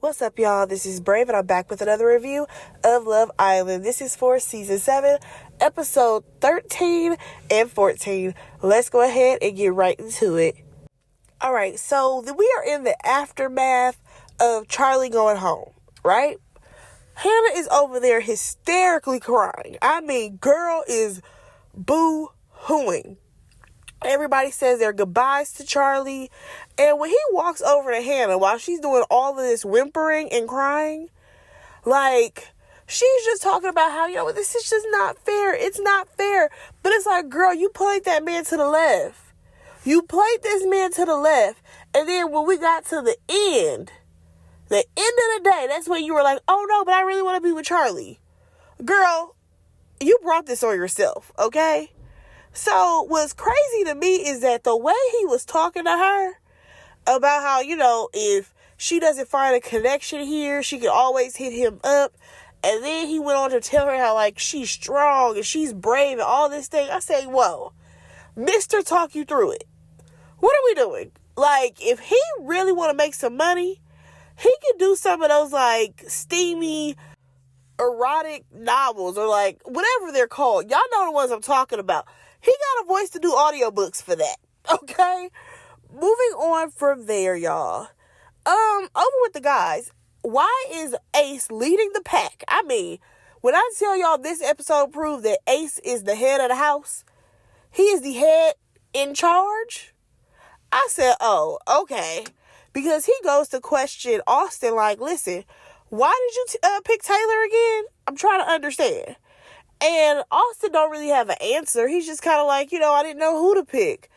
What's up, y'all? This is Brave, and I'm back with another review of Love Island. This is for Season 7, Episode 13 and 14. Let's go ahead and get right into it. Alright, so we are in the aftermath of Charlie going home, right? Hannah is over there hysterically crying. I mean, girl is boo-hooing. Everybody says their goodbyes to Charlie. And when he walks over to Hannah while she's doing all of this whimpering and crying, like, she's just talking about how, this is just not fair. It's not fair. But it's like, girl, you played that man to the left. You played this man to the left. And then when we got to the end of the day, that's when you were like, oh no, but I really want to be with Charlie. Girl, you brought this on yourself, okay? So what's crazy to me is that the way he was talking to her about how, if she doesn't find a connection here, she can always hit him up. And then he went on to tell her how, she's strong and she's brave and all this thing. I say, whoa, Mr. Talk you through it. What are we doing? If he really want to make some money, he can do some of those, steamy, erotic novels or, whatever they're called. Y'all know the ones I'm talking about. He got a voice to do audiobooks for that, okay? Moving on from there, y'all. Over with the guys. Why is Ace leading the pack? I mean, when I tell y'all this episode proved that Ace is the head of the house, he is the head in charge, I said, oh, okay. Because he goes to question Austin listen, why did you pick Taylor again? I'm trying to understand. And Austin don't really have an answer. He's just kind of I didn't know who to pick.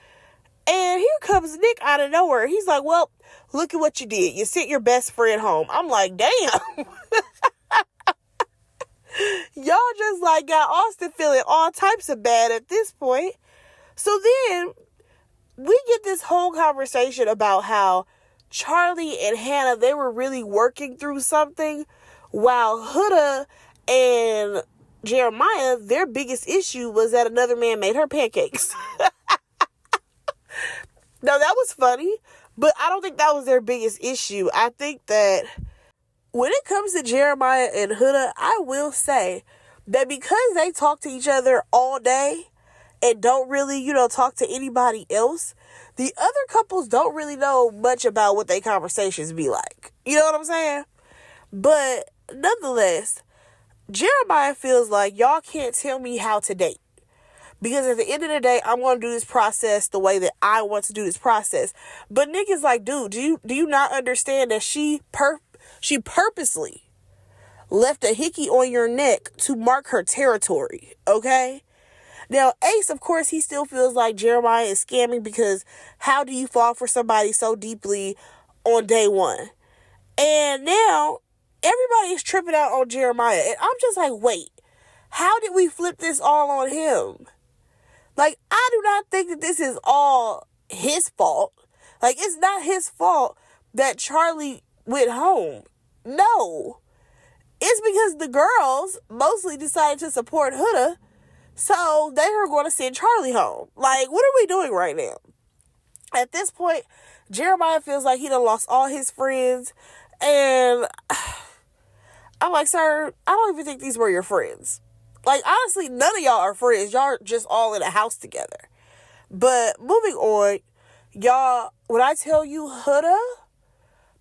And here comes Nick out of nowhere. He's like, well, look at what you did. You sent your best friend home. I'm like, damn. Y'all just got Austin feeling all types of bad at this point. So then we get this whole conversation about how Charlie and Hannah, they were really working through something, while Huda and Jeremiah, their biggest issue was that another man made her pancakes. Now, that was funny, but I don't think that was their biggest issue. I think that when it comes to Jeremiah and Huda, I will say that because they talk to each other all day and don't really, talk to anybody else, the other couples don't really know much about what their conversations be like. You know what I'm saying? But nonetheless, Jeremiah feels like y'all can't tell me how to date. Because at the end of the day, I'm going to do this process the way that I want to do this process. But Nick is like, dude, do you not understand that she purposely left a hickey on your neck to mark her territory, okay? Now, Ace, of course, he still feels like Jeremiah is scamming because how do you fall for somebody so deeply on day one? And now everybody is tripping out on Jeremiah. And I'm just like, wait, how did we flip this all on him? I do not think that this is all his fault. It's not his fault that Charlie went home. No. It's because the girls mostly decided to support Huda, so they were going to send Charlie home. What are we doing right now? At this point, Jeremiah feels like he done lost all his friends, and I'm like, sir, I don't even think these were your friends. Honestly, none of y'all are friends. Y'all are just all in a house together. But moving on, y'all, when I tell you Huda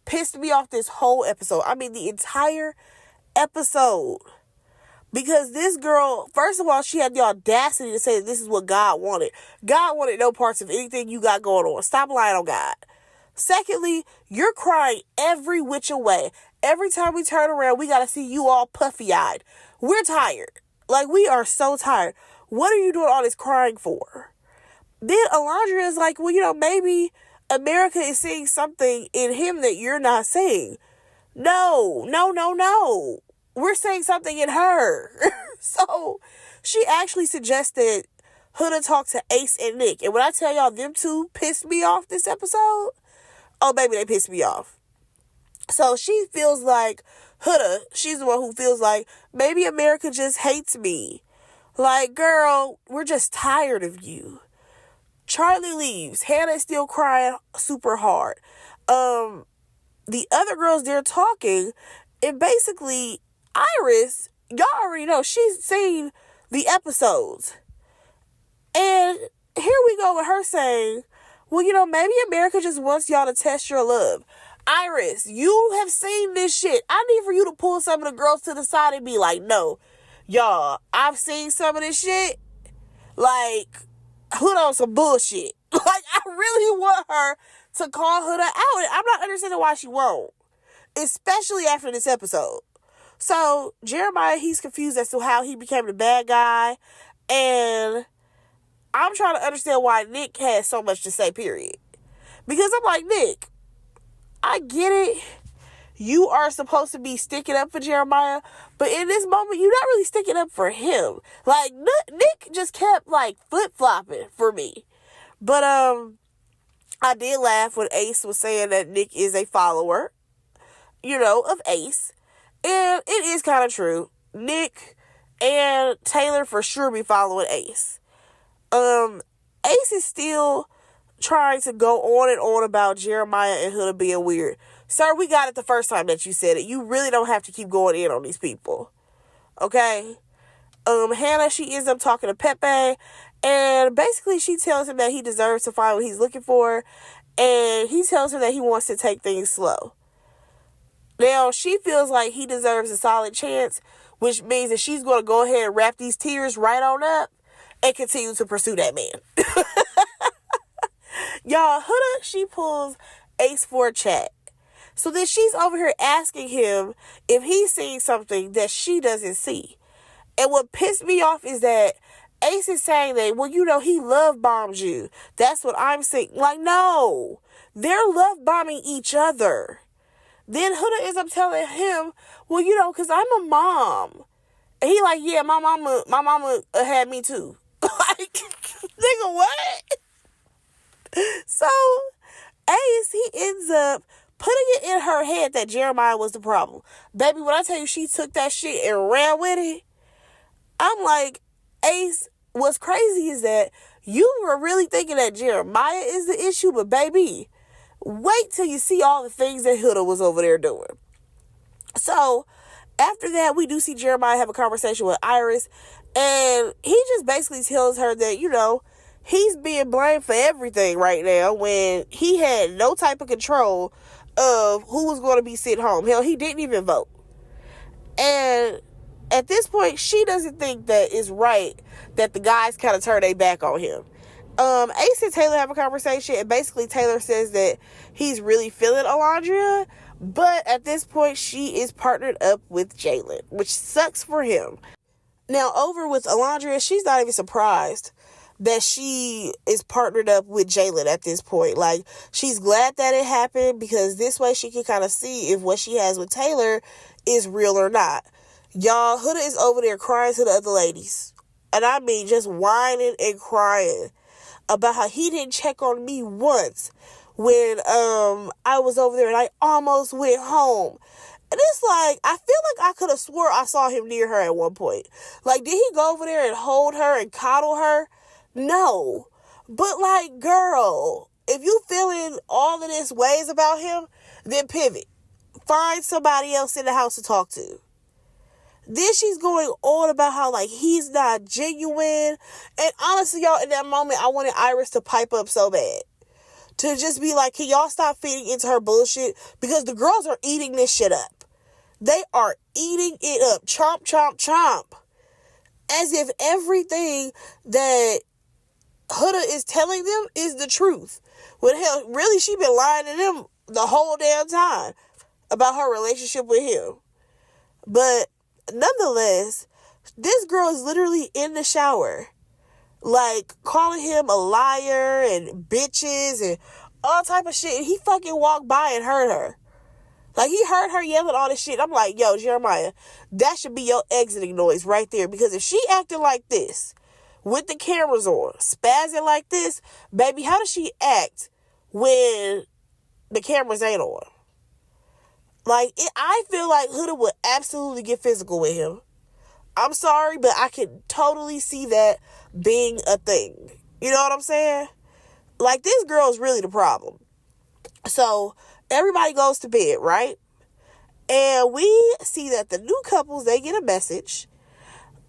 pissed me off this whole episode. I mean, the entire episode. Because this girl, first of all, she had the audacity to say that this is what God wanted. God wanted no parts of anything you got going on. Stop lying on God. Secondly, you're crying every which way. Every time we turn around, we got to see you all puffy-eyed. We're tired. We are so tired. What are you doing all this crying for? Then Alondra is like, well, maybe America is seeing something in him that you're not seeing. No. We're seeing something in her. So she actually suggested Huda talk to Ace and Nick. And when I tell y'all them two pissed me off this episode, oh, baby, they pissed me off. So she feels like Huda, she's the one who feels like maybe America just hates me. Girl, we're just tired of you. Charlie leaves. Hannah's still crying super hard. the other girls there talking, and basically Iris, y'all already know, she's seen the episodes. And here we go with her saying, well, maybe America just wants y'all to test your love. Iris, you have seen this shit. I need for you to pull some of the girls to the side and be like, no, y'all, I've seen some of this shit. Like, Huda on some bullshit. Like, I really want her to call Huda out. And I'm not understanding why she won't. Especially after this episode. So, Jeremiah, he's confused as to how he became the bad guy. And I'm trying to understand why Nick has so much to say, period. Because I'm like, Nick, I get it. You are supposed to be sticking up for Jeremiah, but in this moment, you're not really sticking up for him. Like, Nick just kept, like, flip-flopping for me. But, I did laugh when Ace was saying that Nick is a follower, of Ace. And it is kind of true. Nick and Taylor for sure be following Ace. Ace is still trying to go on and on about Jeremiah and Huda being weird. Sir, we got it the first time that you said it. You really don't have to keep going in on these people. Okay? Hannah, she ends up talking to Pepe, and basically she tells him that he deserves to find what he's looking for, and he tells her that he wants to take things slow. Now, she feels like he deserves a solid chance, which means that she's going to go ahead and wrap these tears right on up and continue to pursue that man. Y'all, Huda, she pulls Ace for a chat. So then she's over here asking him if he's seeing something that she doesn't see. And what pissed me off is that Ace is saying that, well, he love bombed you. That's what I'm saying. Like, no. They're love bombing each other. Then Huda ends up telling him, well, because I'm a mom. And he like, yeah, my mama had me too. Like, nigga, what? So, Ace, he ends up putting it in her head that Jeremiah was the problem. Baby, when I tell you she took that shit and ran with it, I'm like, Ace, what's crazy is that you were really thinking that Jeremiah is the issue, but baby, wait till you see all the things that Huda was over there doing. So, after that, we do see Jeremiah have a conversation with Iris, and he just basically tells her that, he's being blamed for everything right now when he had no type of control of who was going to be sent home. Hell, he didn't even vote. And at this point, she doesn't think that it's right that the guys kind of turn their back on him. Ace and Taylor have a conversation, and basically Taylor says that he's really feeling Alondria, but at this point, she is partnered up with Jalen, which sucks for him. Now, over with Alondria, she's not even surprised that she is partnered up with Jalen at this point. Like, she's glad that it happened because this way she can kind of see if what she has with Taylor is real or not. Y'all, Huda is over there crying to the other ladies. And I mean just whining and crying about how he didn't check on me once when I was over there and I almost went home. And it's like, I feel like I could have swore I saw him near her at one point. Like, did he go over there and hold her and coddle her? No. But like, girl, if you feeling all of this ways about him, then pivot. Find somebody else in the house to talk to. Then she's going on about how, like, he's not genuine. And honestly, y'all, in that moment, I wanted Iris to pipe up so bad. To just be like, can y'all stop feeding into her bullshit? Because the girls are eating this shit up. They are eating it up. Chomp, chomp, chomp. As if everything that Huda is telling them is the truth. When hell, really, she been lying to them the whole damn time about her relationship with him. But nonetheless, this girl is literally in the shower, like, calling him a liar and bitches and all type of shit. And he fucking walked by and heard her. Like, he heard her yelling all this shit. I'm like, yo, Jeremiah, that should be your exiting noise right there. Because if she acted like this, with the cameras on, spazzing like this, baby, how does she act when the cameras ain't on? Like, I feel like Huda would absolutely get physical with him. I'm sorry, but I can totally see that being a thing. You know what I'm saying? Like, this girl is really the problem. So, Everybody goes to bed, right? And we see that the new couples, they get a message.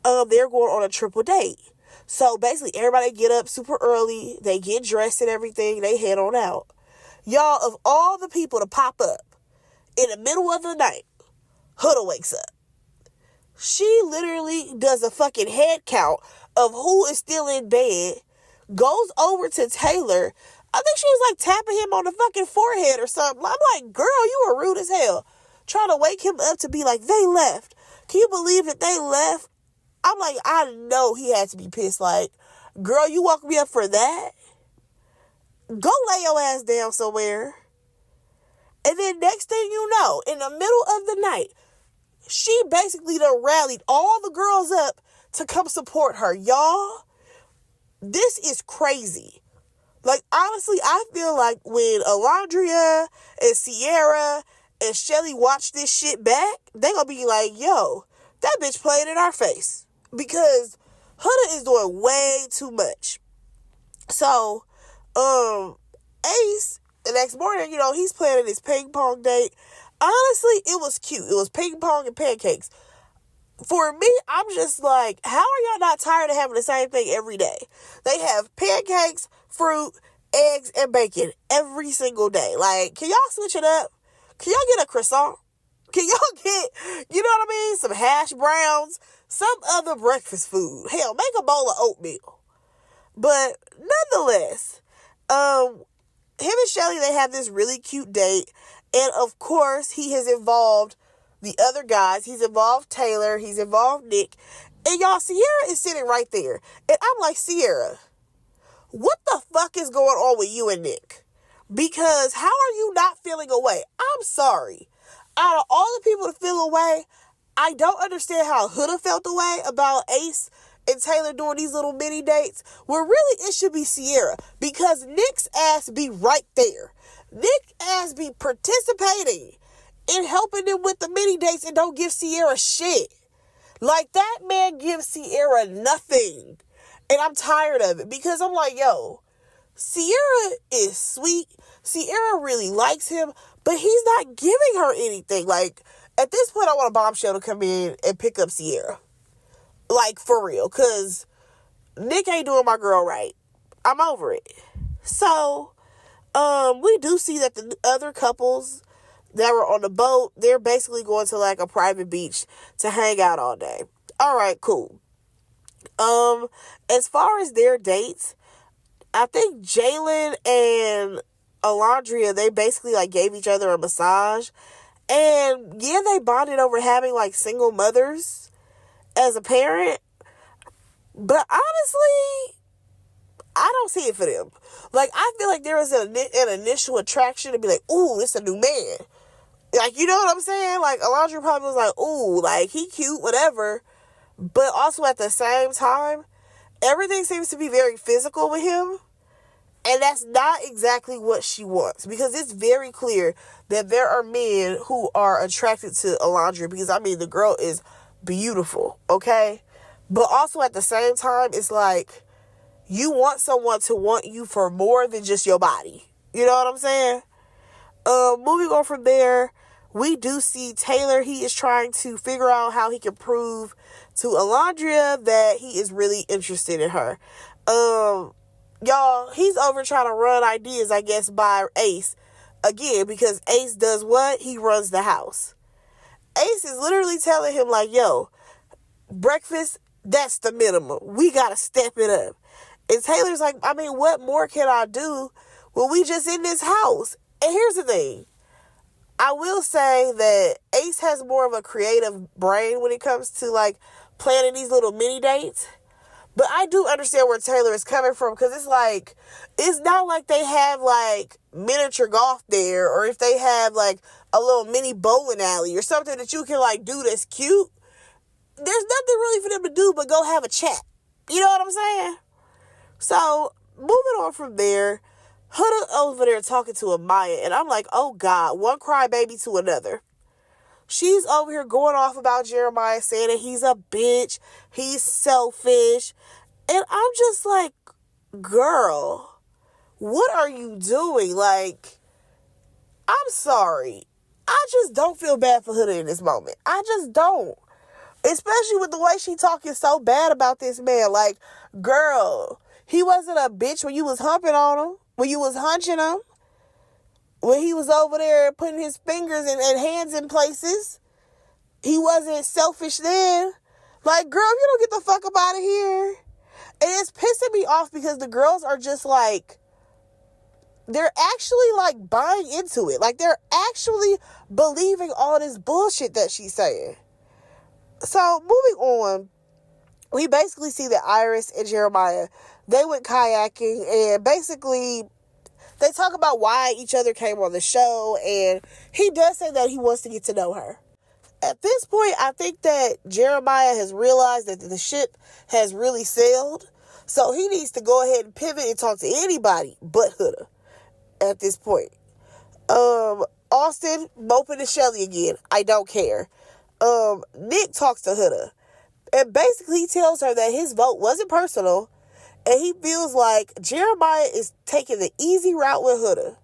They're going on a triple date. So basically, everybody get up super early. They get dressed and everything. They head on out. Y'all, of all the people to pop up in the middle of the night, Huda wakes up. She literally does a fucking head count of who is still in bed, goes over to Taylor. I think she was like tapping him on the fucking forehead or something. I'm like, girl, you were rude as hell. Trying to wake him up to be like, they left. Can you believe that they left? I'm like, I know he had to be pissed. Like, girl, you woke me up for that? Go lay your ass down somewhere. And then next thing you know, in the middle of the night, she basically done rallied all the girls up to come support her. Y'all, this is crazy. Like, honestly, I feel like when Alondria and Sierra and Shelly watch this shit back, they gonna be like, yo, that bitch played in our face. Because Huda is doing way too much. So, Ace, the next morning, he's planning his ping pong date. Honestly, it was cute. It was ping pong and pancakes. For me, I'm just like, how are y'all not tired of having the same thing every day? They have pancakes, fruit, eggs, and bacon every single day. Like, can y'all switch it up? Can y'all get a croissant? Can y'all get, some hash browns, some other breakfast food? Hell, make a bowl of oatmeal. But nonetheless, him and Shelly, they have this really cute date. And of course, he has involved the other guys. He's involved Taylor. He's involved Nick. And y'all, Sierra is sitting right there. And I'm like, Sierra, what the fuck is going on with you and Nick? Because how are you not feeling away? I'm sorry. Out of all the people to feel away, I don't understand how Huda felt away about Ace and Taylor doing these little mini dates. Well, really, it should be Sierra. Because Nick's ass be right there. Nick ass be participating in helping them with the mini dates and don't give Sierra shit. Like, that man gives Sierra nothing. And I'm tired of it. Because I'm like, yo, Sierra is sweet. Sierra really likes him. But he's not giving her anything. Like, at this point, I want a bombshell to come in and pick up Sierra. Like, for real. Because Nick ain't doing my girl right. I'm over it. So, we do see that the other couples that were on the boat, they're basically going to like a private beach to hang out all day. All right, cool. As far as their dates, I think Jalen and Alondria, they basically like gave each other a massage. And yeah, they bonded over having like single mothers as a parent. But honestly, I don't see it for them. Like, I feel like there was an initial attraction to be like, ooh, this a new man. Like, you know what I'm saying? Like, Alondra probably was like, ooh, like, he cute, whatever. But also at the same time, everything seems to be very physical with him. And that's not exactly what she wants. Because it's very clear that there are men who are attracted to Alondra. Because, I mean, the girl is beautiful, okay? But also at the same time, it's like, you want someone to want you for more than just your body. You know what I'm saying? Moving on from there, we do see Taylor. He is trying to figure out how he can prove to Alondria that he is really interested in her. Y'all, he's over trying to run ideas, I guess, by Ace. Again, because Ace does what? He runs the house. Ace is literally telling him, like, yo, breakfast, that's the minimum. We gotta step it up. And Taylor's like, I mean, what more can I do when we just in this house? And here's the thing. I will say that Ace has more of a creative brain when it comes to, like, planning these little mini dates. But I do understand where Taylor is coming from, because it's like, it's not like they have, like, miniature golf there, or if they have, like, a little mini bowling alley or something that you can, like, do that's cute. There's nothing really for them to do but go have a chat. You know what I'm saying? So, moving on from there, Huda over there talking to Amaya, and I'm like, oh God, one crybaby to another. She's over here going off about Jeremiah, saying that he's a bitch, he's selfish, and I'm just like, girl, what are you doing? Like, I'm sorry. I just don't feel bad for Huda in this moment. I just don't. Especially with the way she talking so bad about this man. Like, girl, he wasn't a bitch when you was humping on him, when you was hunching him, when he was over there putting his fingers and hands in places. He wasn't selfish then. Like, girl, you don't get the fuck up out of here. And it's pissing me off because the girls are just like, they're actually like buying into it. Like, they're actually believing all this bullshit that she's saying. So, moving on, we basically see that Iris and Jeremiah, they went kayaking, and basically they talk about why each other came on the show, and he does say that he wants to get to know her. At this point, I think that Jeremiah has realized that the ship has really sailed, so he needs to go ahead and pivot and talk to anybody but Huda at this point. Austin moping to Shelly again. I don't care. Nick talks to Huda, and basically he tells her that his vote wasn't personal, and he feels like Jeremiah is taking the easy route with Huda.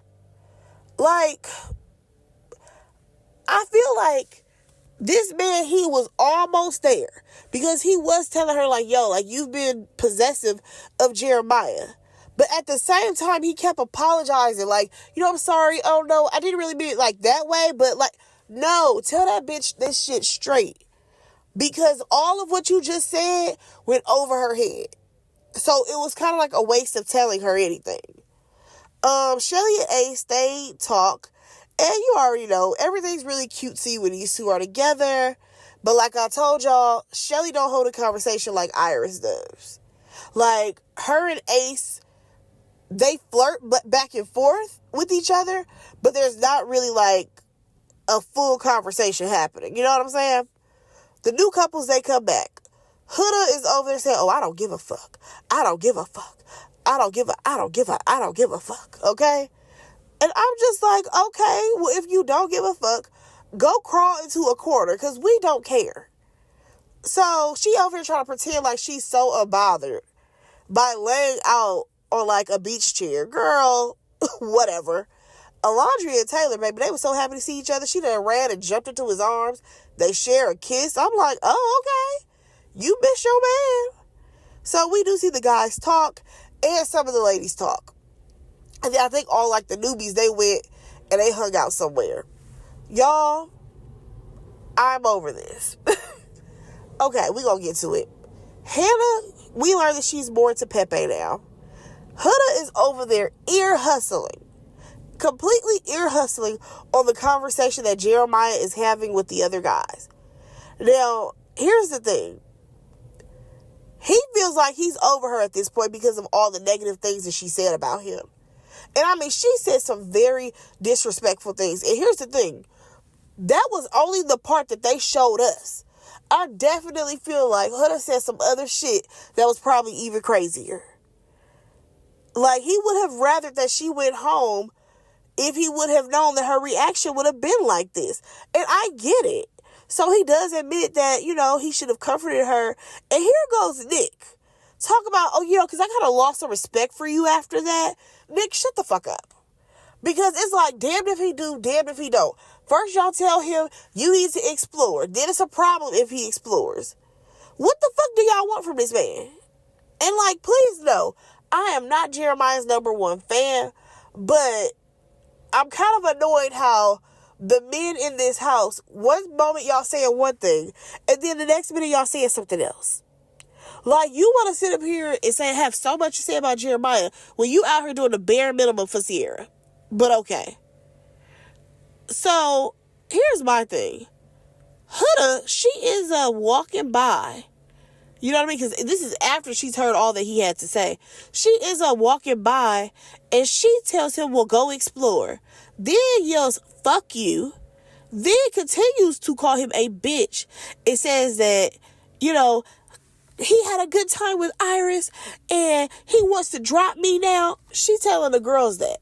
Like, I feel like this man, he was almost there, because he was telling her, like, yo, like, you've been possessive of Jeremiah. But at the same time, he kept apologizing, like, you know, I'm sorry, oh no, I didn't really mean it like that way, but like, no, tell that bitch this shit straight. Because all of what you just said went over her head. So it was kind of like a waste of telling her anything. Shelly and Ace, they talk. And you already know, everything's really cutesy when these two are together. But like I told y'all, Shelly don't hold a conversation like Iris does. Like, her and Ace, they flirt back and forth with each other. But there's not really like a full conversation happening. You know what I'm saying? The new couples, they come back. Huda is over there saying, oh, I don't give a fuck. I don't give a fuck. I don't give a fuck. Okay? And I'm just like, okay, well, if you don't give a fuck, go crawl into a corner, because we don't care. So she over here trying to pretend like she's so unbothered by laying out on like a beach chair. Girl, whatever. Alondra and Taylor, baby, they were so happy to see each other. She done ran and jumped into his arms. They share a kiss. I'm like, oh, okay. You miss your man. So we do see the guys talk and some of the ladies talk. And then I think all like the newbies, they went and they hung out somewhere. Y'all, I'm over this. Okay, we gonna get to it. Hannah, we learned that she's more to Pepe now. Huda is over there ear hustling. Completely ear hustling on the conversation that Jeremiah is having with the other guys. Now, here's the thing. He feels like he's over her at this point because of all the negative things that she said about him. And I mean, she said some very disrespectful things. And here's the thing. That was only the part that they showed us. I definitely feel like Huda said some other shit that was probably even crazier. Like, he would have rathered that she went home if he would have known that her reaction would have been like this. And I get it. So he does admit that, you know, he should have comforted her. And here goes Nick. Talk about, oh, you know, because I kind of lost some respect for you after that. Nick, shut the fuck up. Because it's like, damned if he do, damned if he don't. First, y'all tell him you need to explore. Then it's a problem if he explores. What the fuck do y'all want from this man? And like, please know, I am not Jeremiah's number one fan, but I'm kind of annoyed how the men in this house, one moment y'all saying one thing, and then the next minute y'all saying something else. Like, you want to sit up here and have so much to say about Jeremiah when you out here doing the bare minimum for Sierra. But okay. So, here's my thing. Huda, she is walking by. You know what I mean? Because this is after she's heard all that he had to say. She is walking by, and she tells him, well, go explore. Then yells, fuck you. Then continues to call him a bitch. It says that, you know, he had a good time with Iris, and he wants to drop me now. She telling the girls that.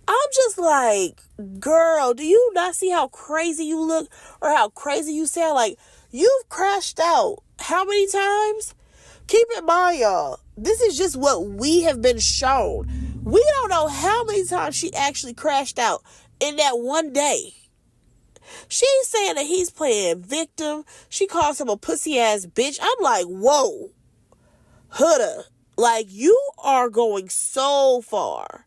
I'm just like, girl, do you not see how crazy you look or how crazy you sound? Like, you've crashed out how many times? Keep in mind, y'all, this is just what we have been shown. We don't know how many times she actually crashed out in that one day. She's saying that he's playing victim. She calls him a pussy ass bitch. I'm like, whoa, Huda, like, you are going so far.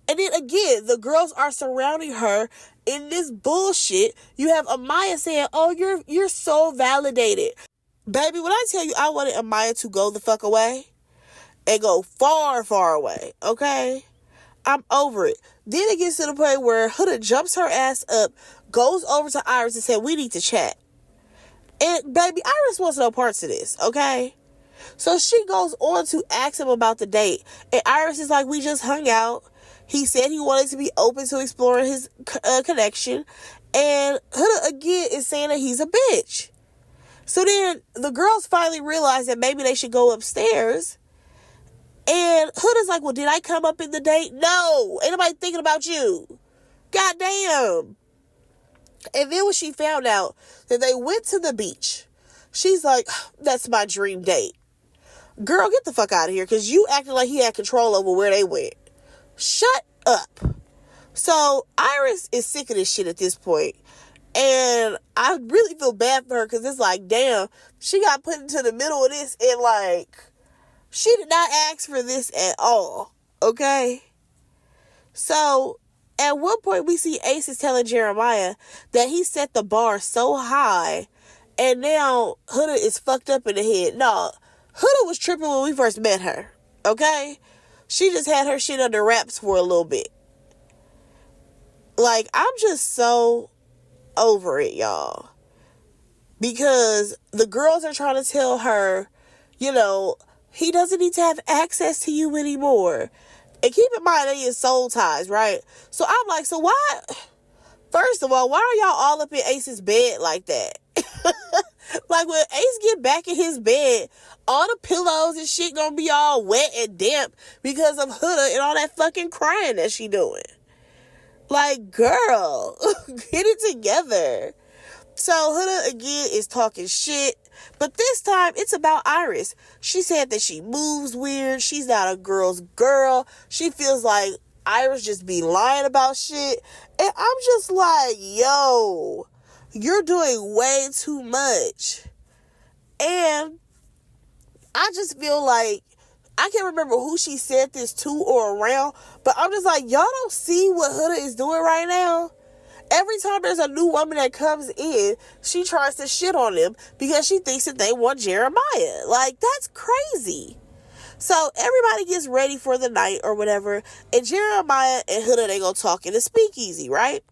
And then again, the girls are surrounding her in this bullshit. You have Amaya saying, oh, you're so validated. Baby, when I tell you I wanted Amaya to go the fuck away and go far, far away, okay? I'm over it. Then it gets to the point where Huda jumps her ass up, goes over to Iris and said, we need to chat. And baby, Iris wants no parts of this, okay? So she goes on to ask him about the date. And Iris is like, we just hung out. He said he wanted to be open to exploring his connection. And Huda again is saying that he's a bitch. So then the girls finally realize that maybe they should go upstairs. And Huda's like, well, did I come up in the date? No. Ain't nobody thinking about you. Goddamn. And then when she found out that they went to the beach, she's like, that's my dream date. Girl, get the fuck out of here, because you acted like he had control over where they went. Shut up. So Iris is sick of this shit at this point. And I really feel bad for her, because it's like, damn, she got put into the middle of this, and like, she did not ask for this at all. Okay? So at one point we see Ace is telling Jeremiah that he set the bar so high, and now Huda is fucked up in the head. No, Huda was tripping when we first met her. Okay? She just had her shit under wraps for a little bit. Like, I'm just so over it, y'all. Because the girls are trying to tell her, you know, he doesn't need to have access to you anymore. And keep in mind, they is soul ties, right? So I'm like, so why? First of all, why are y'all all up in Ace's bed like that? Like, when Ace get back in his bed, all the pillows and shit gonna be all wet and damp because of Huda and all that fucking crying that she doing. Like, girl, get it together. So Huda again is talking shit, but this time it's about Iris. She said that she moves weird. She's not a girl's girl. She feels like Iris just be lying about shit. And I'm just like, yo, you're doing way too much. And I just feel like, I can't remember who she said this to or around, but I'm just like, y'all don't see what Huda is doing right now? Every time there's a new woman that comes in, she tries to shit on them because she thinks that they want Jeremiah. Like, that's crazy. So everybody gets ready for the night or whatever, and Jeremiah and Huda, they go talk in the speakeasy, right?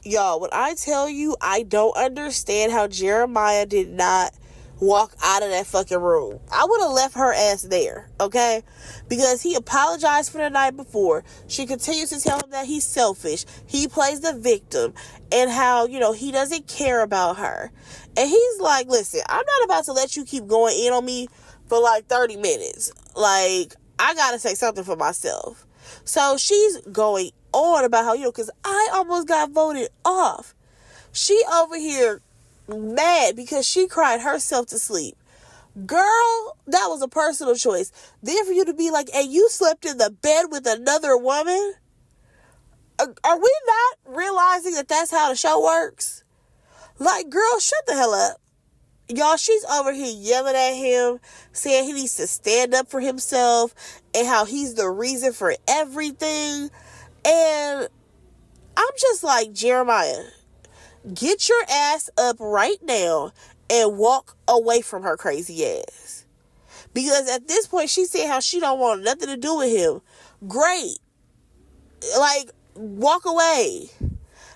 Y'all, when I tell you, I don't understand how Jeremiah did not walk out of that fucking room. I would have left her ass there, okay? Because he apologized for the night before. She continues to tell him that he's selfish. He plays the victim, and how, you know, he doesn't care about her. And he's like, listen, I'm not about to let you keep going in on me for like 30 minutes. Like, I gotta say something for myself. So she's going on about how, you know, because I almost got voted off. She over here mad because she cried herself to sleep. Girl, that was a personal choice. Then for you to be like, hey, you slept in the bed with another woman? Are we not realizing that that's how the show works? Like, girl, shut the hell up. Y'all, she's over here yelling at him, saying he needs to stand up for himself and how he's the reason for everything. And I'm just like, Jeremiah, get your ass up right now and walk away from her crazy ass. Because at this point, she said how she don't want nothing to do with him. Great. Like, walk away.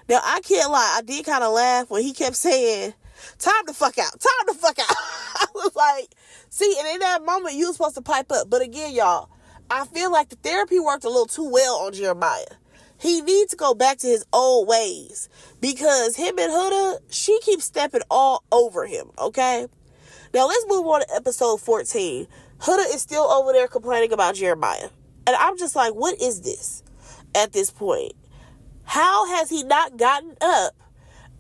Now, I can't lie. I did kind of laugh when he kept saying, time to fuck out. Time to fuck out. I was like, see, and in that moment, you were supposed to pipe up. But again, y'all, I feel like the therapy worked a little too well on Jeremiah. He needs to go back to his old ways. Because him and Huda, she keeps stepping all over him, okay? Now, let's move on to episode 14. Huda is still over there complaining about Jeremiah. And I'm just like, what is this at this point? How has he not gotten up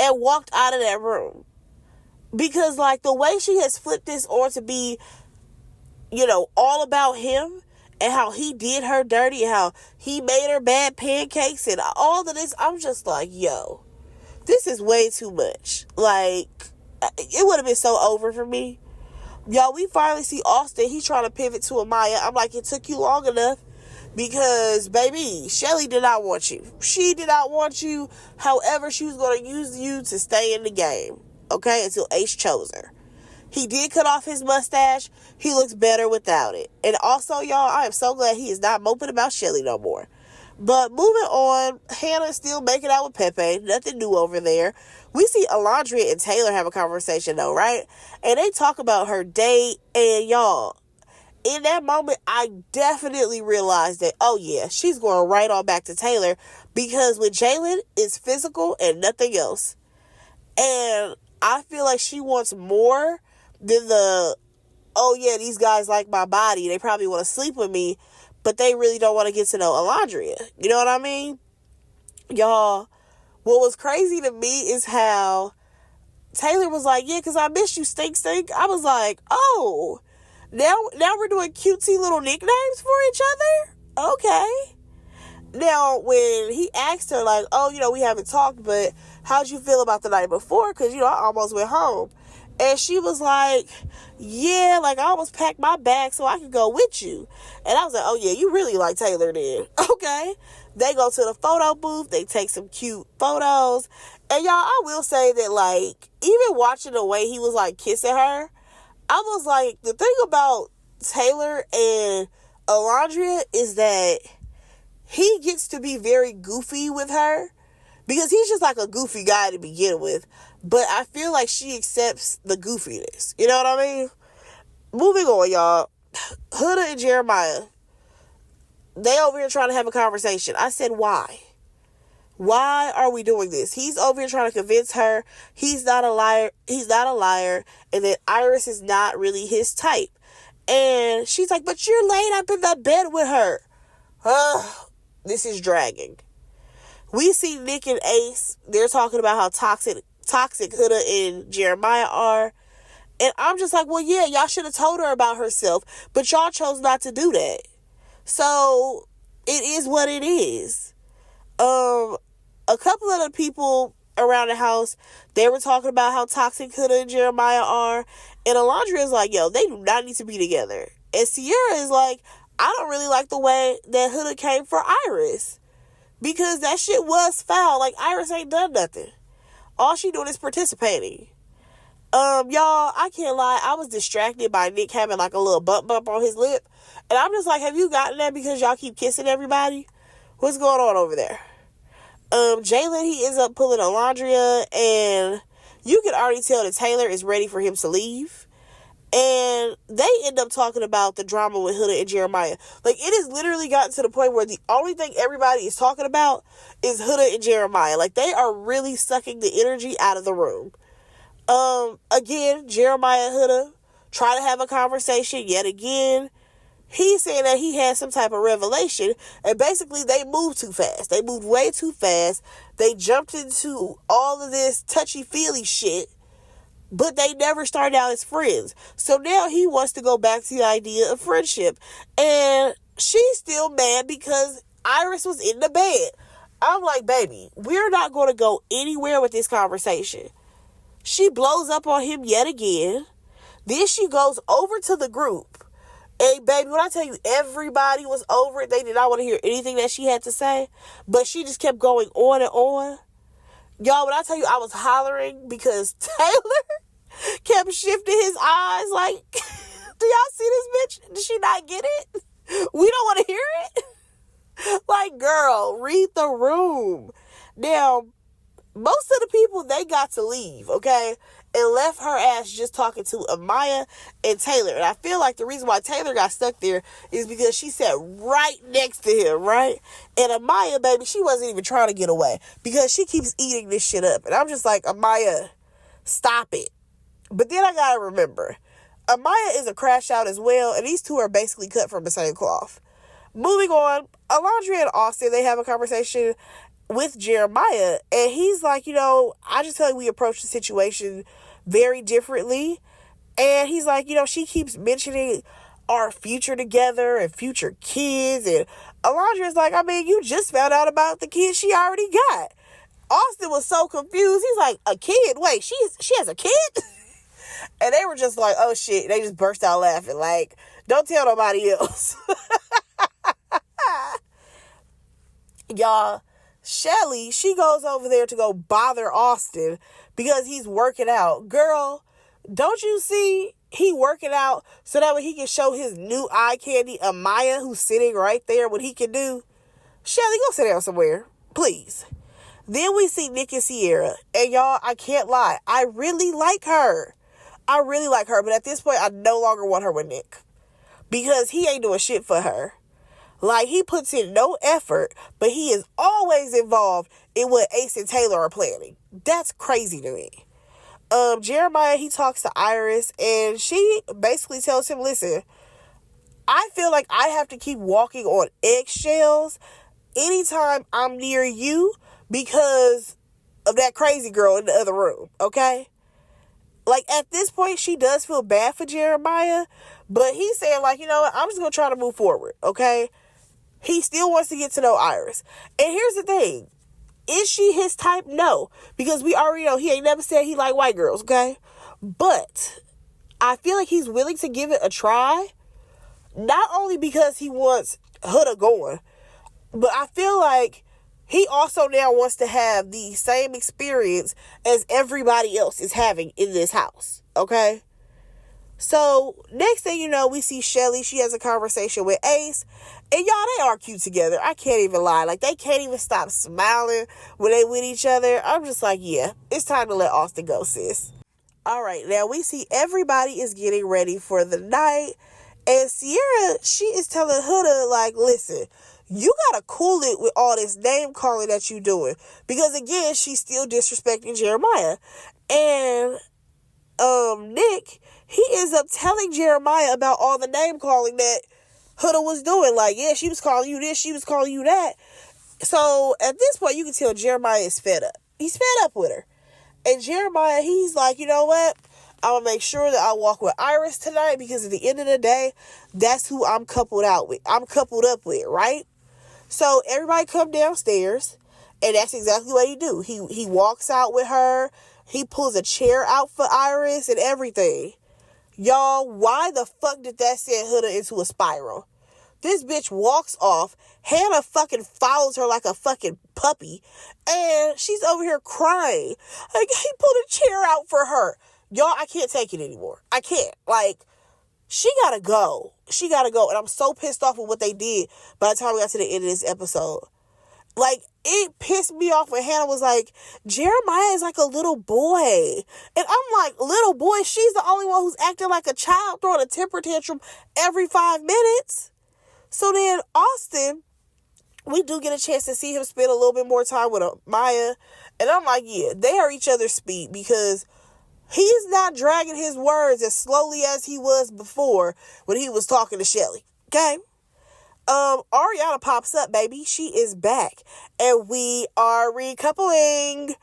and walked out of that room? Because, like, the way she has flipped this on to be, you know, all about him and how he did her dirty and how he made her bad pancakes and all of this. I'm just like, yo, this is way too much. Like, it would have been so over for me. Y'all, we finally see Austin. He's trying to pivot to Amaya. I'm like, it took you long enough because, baby, Shelly did not want you. She did not want you. However, she was going to use you to stay in the game, okay, until Ace chose her. He did cut off his mustache. He looks better without it. And also, y'all, I am so glad he is not moping about Shelly no more. But moving on, Hannah is still making out with Pepe. Nothing new over there. We see Alondria and Taylor have a conversation, though, right? And they talk about her date. And, y'all, in that moment, I definitely realized that, oh, yeah, she's going right on back to Taylor. Because with Jalen, it's physical and nothing else. And I feel like she wants more than the, oh, yeah, these guys like my body. They probably want to sleep with me. But they really don't want to get to know Alondria. You know what I mean? Y'all, what was crazy to me is how Taylor was like, yeah, because I miss you, stink. I was like, oh, now we're doing cutesy little nicknames for each other? Okay. Now, when he asked her, like, oh, we haven't talked, but how'd you feel about the night before? Because, I almost went home. And she was like, yeah, like, I almost packed my bag so I could go with you. And I was like, oh, yeah, you really like Taylor then. Okay. They go to the photo booth. They take some cute photos. And, y'all, I will say that, like, even watching the way he was, like, kissing her, I was like, the thing about Taylor and Alondria is that he gets to be very goofy with her because he's just like a goofy guy to begin with. But I feel like she accepts the goofiness. You know what I mean? Moving on, y'all. Huda and Jeremiah, they over here trying to have a conversation. I said, why? Why are we doing this? He's over here trying to convince her he's not a liar. He's not a liar. And that Iris is not really his type. And she's like, but you're laid up in the bed with her. This is dragging. We see Nick and Ace. They're talking about how toxic Huda and Jeremiah are. And I'm just like, well, yeah, y'all should have told her about herself. But y'all chose not to do that. So, it is what it is. A couple of the people around the house, they were talking about how toxic Huda and Jeremiah are. And Alondria is like, yo, they do not need to be together. And Sierra is like, I don't really like the way that Huda came for Iris. Because that shit was foul. Like, Iris ain't done nothing. All she doing is participating. Y'all, I can't lie. I was distracted by Nick having like a little bump on his lip. And I'm just like, have you gotten that because y'all keep kissing everybody? What's going on over there? Jalen, he ends up pulling Alondria. And you can already tell that Taylor is ready for him to leave. And they end up talking about the drama with Huda and Jeremiah. Like, it has literally gotten to the point where the only thing everybody is talking about is Huda and Jeremiah. Like, they are really sucking the energy out of the room. Again, Jeremiah and Huda try to have a conversation yet again. He's saying that he had some type of revelation. And basically, they moved too fast. They moved way too fast. They jumped into all of this touchy-feely shit. But they never started out as friends. So now he wants to go back to the idea of friendship. And she's still mad because Iris was in the bed. I'm like, baby, we're not going to go anywhere with this conversation. She blows up on him yet again. Then she goes over to the group. And baby, when I tell you everybody was over it, they did not want to hear anything that she had to say. But she just kept going on and on. Y'all, when I tell you I was hollering because Taylor kept shifting his eyes like, do y'all see this bitch? Did she not get it? We don't want to hear it. Like, girl, read the room. Now, most of the people, they got to leave, okay? And left her ass just talking to Amaya and Taylor. And I feel like the reason why Taylor got stuck there is because she sat right next to him, right? And Amaya, baby, she wasn't even trying to get away because she keeps eating this shit up. And I'm just like, Amaya, stop it. But then I gotta remember, Amaya is a crash out as well, and these two are basically cut from the same cloth. Moving on, Alondria and Austin, they have a conversation with Jeremiah, and he's like, I just tell you we approach the situation very differently. And he's like, she keeps mentioning our future together and future kids. And Alondria's like, I mean, you just found out about the kid she already got. Austin was so confused. He's like, a kid? Wait, she has a kid? And they were just like, oh shit. They just burst out laughing. Like, don't tell nobody else. Y'all, Shelly, she goes over there to go bother Austin because he's working out. Girl, don't you see he working out so that way he can show his new eye candy, Amaya, who's sitting right there, what he can do? Shelly, go sit down somewhere, please. Then we see Nick and Sierra. And y'all, I can't lie. I really like her. But at this point, I no longer want her with Nick. Because he ain't doing shit for her. Like, he puts in no effort, but he is always involved in what Ace and Taylor are planning. That's crazy to me. Jeremiah, he talks to Iris, and she basically tells him, listen, I feel like I have to keep walking on eggshells anytime I'm near you because of that crazy girl in the other room, okay? Like, at this point, she does feel bad for Jeremiah, but he's saying, like, you know what, I'm just going to try to move forward, okay? He still wants to get to know Iris. And here's the thing. Is she his type? No. Because we already know he ain't never said he like white girls, okay? But I feel like he's willing to give it a try. Not only because he wants Huda going, but I feel like he also now wants to have the same experience as everybody else is having in this house, okay? So, next thing you know, we see Shelly. She has a conversation with Ace. And y'all, they are cute together. I can't even lie. Like, they can't even stop smiling when they with each other. I'm just like, yeah, it's time to let Austin go, sis. All right, now we see everybody is getting ready for the night. And Sierra, she is telling Huda, like, listen, you gotta cool it with all this name calling that you doing. Because, again, she's still disrespecting Jeremiah. And Nick, he ends up telling Jeremiah about all the name calling that Huda was doing. Like, yeah, she was calling you this, she was calling you that. So at this point, you can tell Jeremiah is fed up. He's fed up with her. And Jeremiah, he's like, you know what? I'm going to make sure that I walk with Iris tonight because at the end of the day, that's who I'm coupled up with, right? So everybody come downstairs, and that's exactly what he do. He walks out with her. He pulls a chair out for Iris and everything. Y'all, why the fuck did that send Huda into a spiral? This bitch walks off. Hannah fucking follows her like a fucking puppy. And she's over here crying. Like, he pulled a chair out for her. Y'all, I can't take it anymore. I can't. Like, she gotta go. She gotta go. And I'm so pissed off with what they did by the time we got to the end of this episode. Like, it pissed me off when Hannah was like, Jeremiah is like a little boy. And I'm like, little boy? She's the only one who's acting like a child, throwing a temper tantrum every 5 minutes. So then Austin, we do get a chance to see him spend a little bit more time with Maya. And I'm like, yeah, they are each other's speed because he's not dragging his words as slowly as he was before when he was talking to Shelly. Okay? Ariana pops up, baby. She is back. And we are recoupling.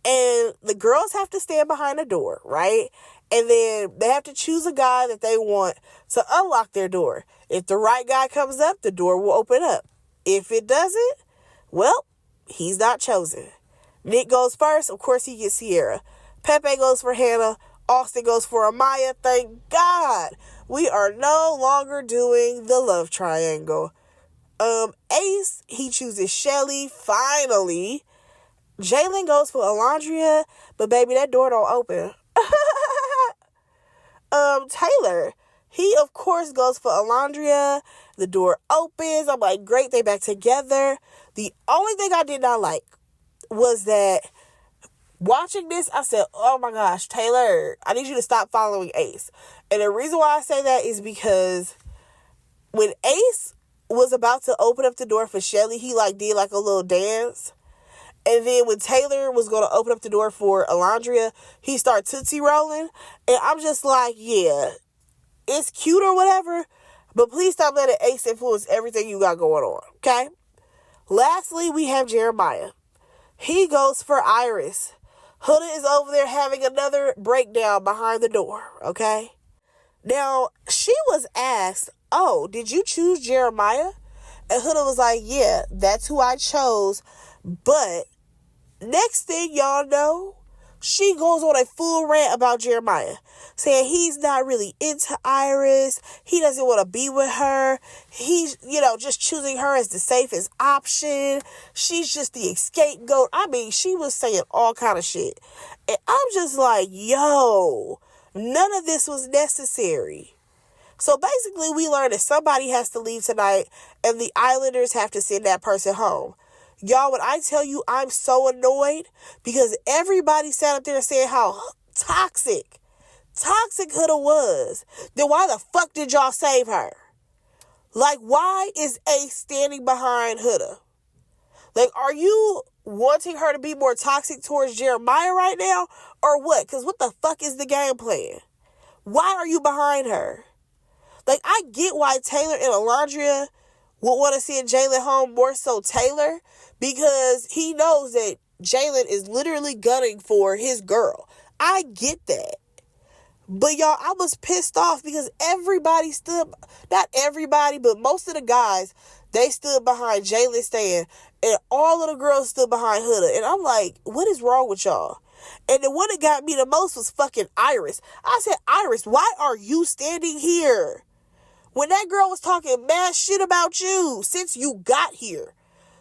And the girls have to stand behind the door, right? And then they have to choose a guy that they want to unlock their door. If the right guy comes up, the door will open up. If it doesn't, well, he's not chosen. Nick goes first. Of course, he gets Sierra. Pepe goes for Hannah. Austin goes for Amaya. Thank God. We are no longer doing the love triangle. Ace, he chooses Shelly, finally. Jalen goes for Alondria, but baby, that door don't open. Taylor, he of course goes for Alondria. The door opens. I'm like, great, they back together. The only thing I did not like was that watching this, I said, oh my gosh, Taylor, I need you to stop following Ace. And the reason why I say that is because when Ace was about to open up the door for Shelly, he did a little dance. And then when Taylor was going to open up the door for Alondria, he started Tootsie rolling. And I'm just like, yeah, it's cute or whatever, but please stop letting Ace influence everything you got going on, okay? Lastly, we have Jeremiah. He goes for Iris. Huda is over there having another breakdown behind the door, okay? Now, she was asked, oh, did you choose Jeremiah? And Huda was like, yeah, that's who I chose. But next thing y'all know, she goes on a full rant about Jeremiah, saying he's not really into Iris. He doesn't want to be with her. He's, just choosing her as the safest option. She's just the scapegoat. I mean, she was saying all kind of shit. And I'm just like, yo, none of this was necessary. So basically, we learned that somebody has to leave tonight and the Islanders have to send that person home. Y'all, when I tell you I'm so annoyed because everybody sat up there saying how toxic Huda was, then why the fuck did y'all save her? Like, why is Ace standing behind Huda? Like, are you wanting her to be more toxic towards Jeremiah right now or what? Because what the fuck is the game plan? Why are you behind her? Like, I get why Taylor and Alondria would want to send Jalen home, more so Taylor, because he knows that Jalen is literally gunning for his girl. I get that. But y'all, I was pissed off because everybody stood, not everybody, but most of the guys, they stood behind Jalen staying, and all of the girls stood behind Huda. And I'm like, what is wrong with y'all? And the one that got me the most was fucking Iris. I said, Iris, why are you standing here? When that girl was talking mad shit about you since you got here.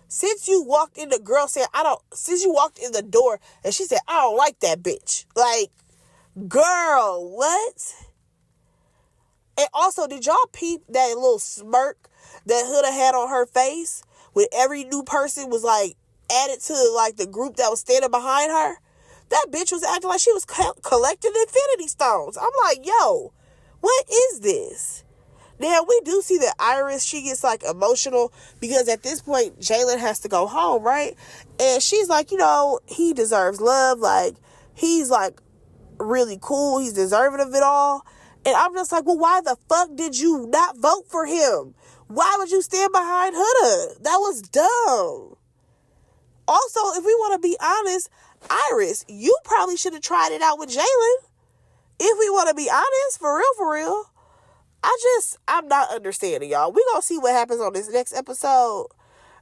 Since you walked in, the girl said, since you walked in the door and she said, I don't like that bitch. Like, girl, what? And also, did y'all peep that little smirk that Huda had on her face when every new person was like added to like the group that was standing behind her? That bitch was acting like she was collecting Infinity Stones. I'm like, yo, what is this? Now, we do see that Iris, she gets, like, emotional because at this point, Jalen has to go home, right? And she's like, he deserves love. Like, he's, like, really cool. He's deserving of it all. And I'm just like, well, why the fuck did you not vote for him? Why would you stand behind Huda? That was dumb. Also, if we want to be honest, Iris, you probably should have tried it out with Jalen. If we want to be honest, for real. I'm not understanding, y'all. We're going to see what happens on this next episode.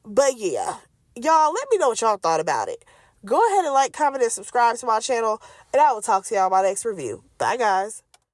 But yeah, y'all, let me know what y'all thought about it. Go ahead and like, comment, and subscribe to my channel. And I will talk to y'all in my next review. Bye, guys.